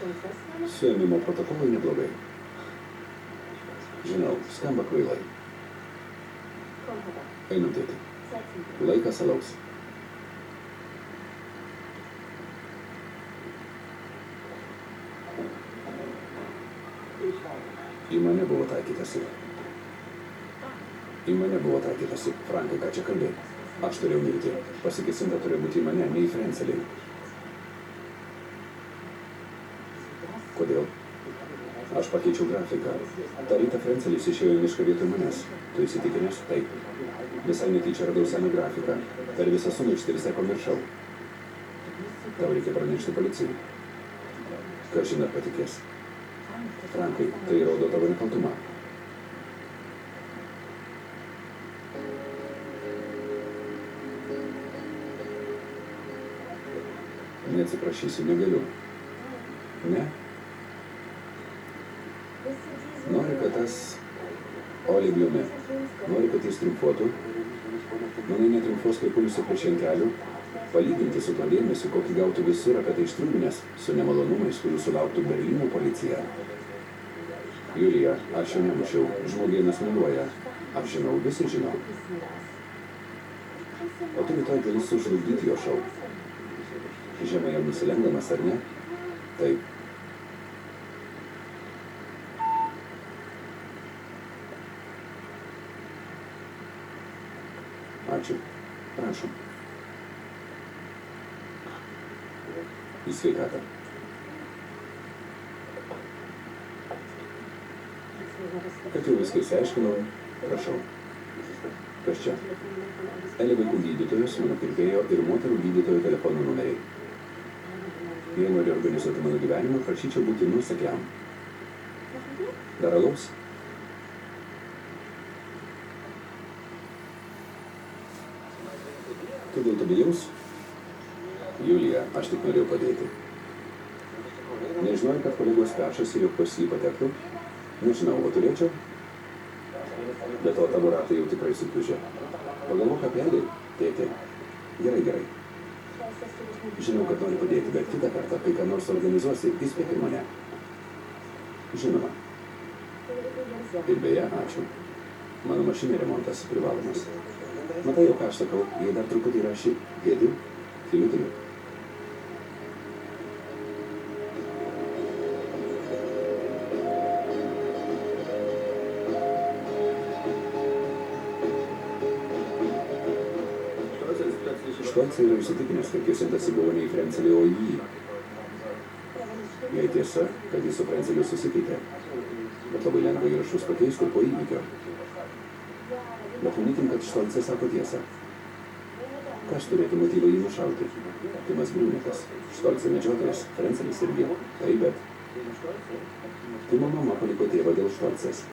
Suėmimo protokolai neblogai. Žinau, skamba kvailai. Einam, tėti. Laikas alaus. Į mane buvo taikytasi. Frankai, ką čia kalbėjai? Aš turėjau mirti. Pasikesinta turėjo būti į mane, ne į Frencelį. Kodėl? Aš pakeičiau grafiką. Ta rytą Frencelis išėjo į mišką vietoj manęs. Tu įsitikinęs? Taip. Visai netyčia radau seną grafiką. Per visą sumaištį visai pamiršau. Tau reikia pranešti policijai. Kažin ar patikės. Frankai, tai rodo tavo nekaltumą. Neatsiprašysiu, negaliu. Ne? Nori, kad tas Olibliumi. Nori, kad jis triumfuotų. Manai netriumfuos kaip pulsiu prieš ant kelių. Palyginti su to dėmesiu, kokį gautų visur apie tai ištrūbinės, su nemalonumais, kurių sulauktų Berlyno policija. Julija, aš jo nemušiau. Žmogėnas meluoja. Aš žinau, visi žino. O tu rytoj gali sužlugdyti jo šou. Žemai jam nusilenkdamas, ar ne? Taip. Ačiū. Prašom. Į sveikatą. Kad jau viską išsiaiškinau, prašau. Kas čia? Eli vaikų gydytojos, mano kirpėjo ir moterų gydytojo telefono numeriai. Jei nori organizuoti mano gyvenimą, prašyčiau būti nuosekliam. Dar alaus? Tu dėl to bijaus? Julija, aš tik norėjau padėti. Nežinojau, kad kolegos pešasi, jog pas jį patektų? Nežinau, o turėčiau? Bet to tavo ratai jau tikrai sukiužė. Pagalvok apie Elį, tėtė. Gerai. Žinau, kad nori padėti, bet kitą kartą, kai ką nors organizuosi, įspėk ir mane. Žinoma. Ir beje, ačiū. Mano mašinai remontas privalomas. Matai jau, ką aš sakau, jei dar truputį rašy, gėdi, tiliu. Štolcai yra įsitikinęs, kad kėsintasi buvo ne į Frencelį, o į jį. Jei tiesa, kad jis su Frenceliu susikeitė. Bet labai lengva įrašus pakeisti po įvykio. Bet manykim, kad Štolcai sako tiesą. Kas turėtų motyvą jį nušauti? Timas Briunikas, Štolcai medžiotojas, Frencelis irgi. Taip, bet Timo mama paliko tėvą dėl Štolcės.